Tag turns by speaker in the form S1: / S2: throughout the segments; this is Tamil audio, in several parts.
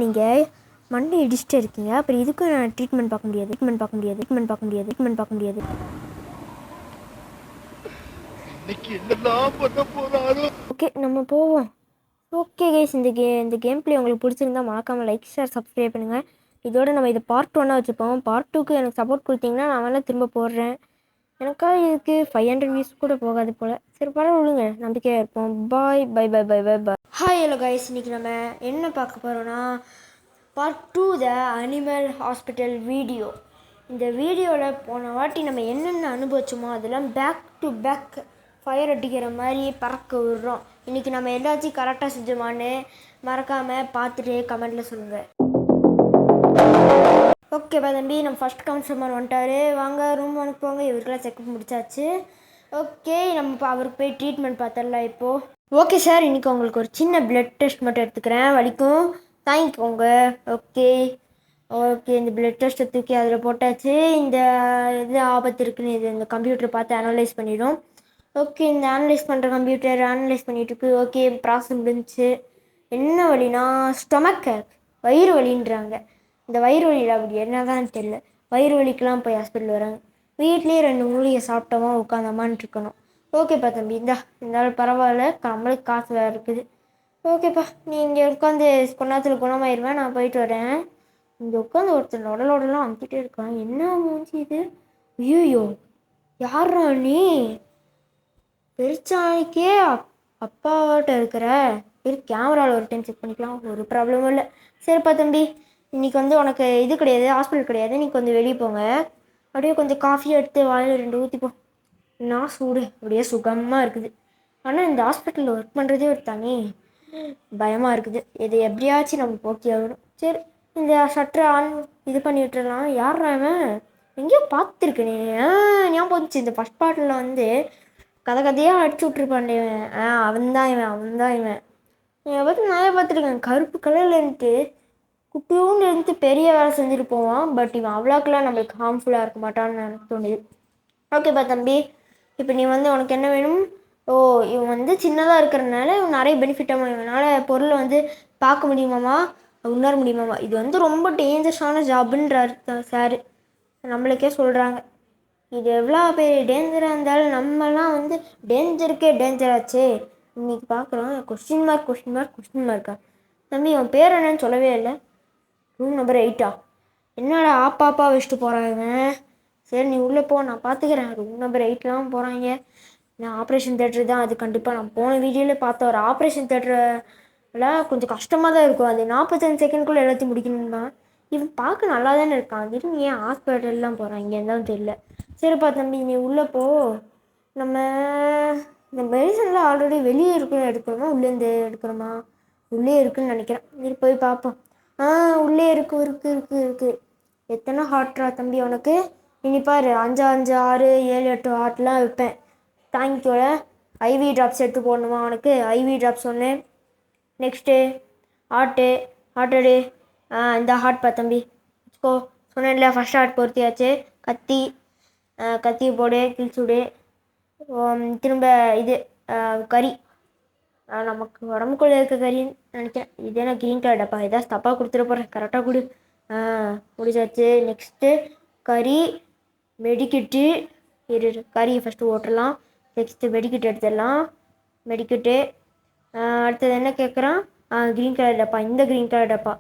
S1: நீங்கள் மண்டை இடிச்சிட்டு இருக்கீங்க, அப்புறம் இதுக்கும் நான் ட்ரீட்மெண்ட் பார்க்க முடியாது. ஓகே, நம்ம போவோம். ஓகே கைஸ், இந்த கேம் பிளே உங்களுக்கு பிடிச்சிருந்தா மறக்காமல் லைக், ஷேர், சப்ஸ்கிரைப் பண்ணுங்கள். இதோட நம்ம இதை பார்ட் 1 வச்சுப்போம். பார்ட் 2க்கு எனக்கு சப்போர்ட் கொடுத்தீங்கன்னா நான் வேணால் திரும்ப போடுறேன். எனக்காக இதுக்கு 500 வியூஸ் கூட போகாது போல். சரி, பரவாயில்ல, விடுங்க, நம்பிக்கையாக இருப்போம். Bye bye bye bye bye bye. Hi hello guys, இன்றைக்கி நம்ம என்ன பார்க்க போகிறோன்னா part 2 the animal hospital video. இந்த வீடியோவில் போன வாட்டி நம்ம என்னென்ன அனுபவிச்சோமோ அதெல்லாம் பேக் டு பேக் ஃபயர் அடிக்கிற மாதிரி பறக்க விடுறோம். இன்றைக்கி நம்ம எல்லாத்தையும் கரெக்டாக செஞ்சோமான்னு மறக்காமல் பார்த்துட்டு கமெண்ட்டில் சொல்லுங்கள். ஓகேப்பா தம்பி, நம்ம ஃபஸ்ட் கவுன்சிலர் வந்துட்டார். வாங்க ரூம் அனுப்புவாங்க. இவருக்கெல்லாம் செக்அப் முடிச்சாச்சு. ஓகே, நம்ம இப்போ அவருக்கு போய் ட்ரீட்மெண்ட் பார்த்தரலாம் இப்போது. ஓகே சார், இன்றைக்கி உங்களுக்கு ஒரு சின்ன பிளட் டெஸ்ட் மட்டும் எடுத்துக்கிறேன். வலிக்கும் தாங்கிக்கோங்க. ஓகே, இந்த பிளட் டெஸ்ட்டை தூக்கி அதில் போட்டாச்சு. இந்த இது ஆபத்து இருக்குன்னு இந்த கம்ப்யூட்டர் பார்த்து அனலைஸ் பண்ணிடும். ஓகே, இந்த அனலைஸ் பண்ணுற கம்ப்யூட்டர் அனலைஸ் பண்ணிகிட்ருக்கு. ஓகே, ப்ராசஸ் முடிஞ்சிச்சு. என்ன வலினா ஸ்டொமக், வயிறு வலின்றாங்க. இந்த வயிறு வலியில் அப்படி என்ன தான் தெரியல. வயிறு வலிக்கெலாம் போய் ஹாஸ்பிட்டல் வராங்க. வீட்லேயே 2 மூலிகை சாப்பிட்டோமா உட்காந்தமான்னு இருக்கணும். ஓகேப்பா தம்பி, இருந்தாலும் பரவாயில்ல, நம்மளுக்கு காசு வேறு இருக்குது. ஓகேப்பா, நீ இங்கே உட்காந்து கொஞ்ச நேரத்தில் குணமாயிருவேன். நான் போயிட்டு வரேன். இங்கே உட்காந்து ஒருத்தர் உடலோடலாம் அமுக்கிட்டே இருக்கான். என்ன மூஞ்சி இது? ஐயோ, யாரா நீ? பெருச்சாய்க்கே அப்பாவாட்ட இருக்கிற. கேமராவில் ஒரு டைம் செக் பண்ணிக்கலாம், ஒரு ப்ராப்ளமும் இல்லை. சரிப்பா தம்பி, இன்றைக்கி உனக்கு இது கிடையாது, ஹாஸ்பிட்டல் கிடையாது. நீ கொஞ்சம் வெளியே போங்க. அப்படியே கொஞ்சம் காஃபி எடுத்து வாயில் 2 ஊற்றிப்போம். நான் சூடு அப்படியே சுகமாக இருக்குது. ஆனால் இந்த ஹாஸ்பிட்டலில் ஒர்க் பண்ணுறதே ஒரு தனி பயமாக இருக்குது. இது எப்படியாச்சும் நம்ம போக்கி ஆகணும். சரி, இந்த ஷட்டரை ஆன் இது பண்ணி விட்டுறலாம். யார் அவன்? எங்கேயோ பார்த்துருக்கேனே. ஞாபகம் வந்துச்சு. இந்த ஃபஸ்ட் பார்ட்டில் கதையாக அடிச்சு விட்ருப்பான்டே இவன். அவன் தான் இவன். பார்த்து நிறைய பார்த்துருக்கேன். கருப்பு கலர்லன்ட்டு குட்டியூன்னு பெரிய வேலை செஞ்சுட்டு போவான். பட் இவன் அவ்வளோக்கெல்லாம் நம்மளுக்கு ஹார்ம்ஃபுல்லாக இருக்க மாட்டான்னு எனக்கு தோணுது. ஓகேப்பா தம்பி, இப்போ நீ உனக்கு என்ன வேணும்? இவன் சின்னதாக இருக்கிறதுனால இவன் நிறைய பெனிஃபிட்டாக இவனால் பொருளை பார்க்க முடியுமாம்மா, உணர முடியுமாம்மா. இது ரொம்ப டேஞ்சரஸான ஜாபுன்றார் சார். நம்மளுக்கே சொல்கிறாங்க. இது எவ்வளோ பெரிய டேஞ்சராக இருந்தாலும் நம்மலாம் டேஞ்சருக்கே டேஞ்சராச்சே. இன்றைக்கி பார்க்குறோம். கொஸ்டின் மார்க்கா தம்பி? அவன் பேர் என்னன்னு சொல்லவே இல்லை. Room number 8. என்னடா ஆப்பாப்பா வச்சுட்டு போகிறாங்க. சரி, நீ உள்ளே போ, நான் பார்த்துக்கிறேன். ரூம் நம்பர் 8லாம் போகிறாங்க. நான் ஆப்ரேஷன் தேட்டரு தான் அது. கண்டிப்பாக நான் போன வீடியோவில் பார்த்த ஒரு ஆப்ரேஷன் தேட்டரில் கொஞ்சம் கஷ்டமாக தான் இருக்கும். அது 45 செகண்ட்குள்ளே எல்லாத்தையும் முடிக்கணும்னா. இவன் பார்க்க நல்லா தானே இருக்கான். திடீர்னு ஏன் ஹாஸ்பிட்டல்லாம் போகிறாங்க தான் தெரியல. சரிப்பா தம்பி, நீ உள்ளே போ. நம்ம இந்த மெடிசன்லாம் ஆல்ரெடி வெளியே இருக்குன்னு எடுக்கணுமா, உள்ளேருந்து எடுக்கணுமா? உள்ளே இருக்குன்னு நினைக்கிறேன். நீ போய் பார்ப்போம். உள்ளே இருக்கு. எத்தனை ஹார்ட்ரா தம்பி உனக்கு? இனி பாரு, 5, 5, 6, 7, 8 ஹார்ட்லாம் வைப்பேன். தேங்க்யூல ஐவி ட்ராப்ஸ் எடுத்து போடணுமா உனக்கு? ஐவி ட்ராப்ஸ் ஒன்று. நெக்ஸ்ட்டு ஹார்ட்டு இந்த ஹார்ட் பா தம்பி வச்சுக்கோ. சொன்னேன்ல, ஃபஸ்ட் ஹார்ட் பொருத்தியாச்சு. கத்தி போடு, கிழிச்சுடு. திரும்ப இது கறி, நமக்கு உடம்புக்குள்ளே இருக்க கறின்னு நினைக்கிறேன். இது என்ன க்ரீன் கலர் டப்பா? ஏதாவது தப்பாக கொடுத்துட போகிறேன். கரெக்டாக கொடு. முடிச்சாச்சு. நெக்ஸ்ட்டு கறி, மெடிக்கிட்டு. கறியை ஃபஸ்ட்டு ஓட்டலாம். நெக்ஸ்ட்டு மெடிக்கிட்டு எடுத்துடலாம். மெடிக்கிட்டு அடுத்தது என்ன கேட்குறான்? க்ரீன் கலர் டப்பா. இந்த க்ரீன் கலர் டப்பா.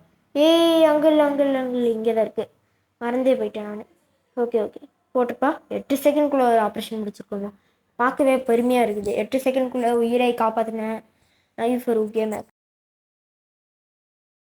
S1: அங்கிள் இங்கே தான் இருக்குது. மறந்தே போயிட்டேன் நான். ஓகே போட்டுப்பா. 8 செகண்ட்குள்ளே ஒரு ஆப்ரேஷன் முடிச்சுக்கோங்க. பார்க்கவே பெருமையாக இருக்குது. 8 செகண்ட்குள்ளே உயிரை காப்பாற்றினேன். நைஃப் ஒரு கேமை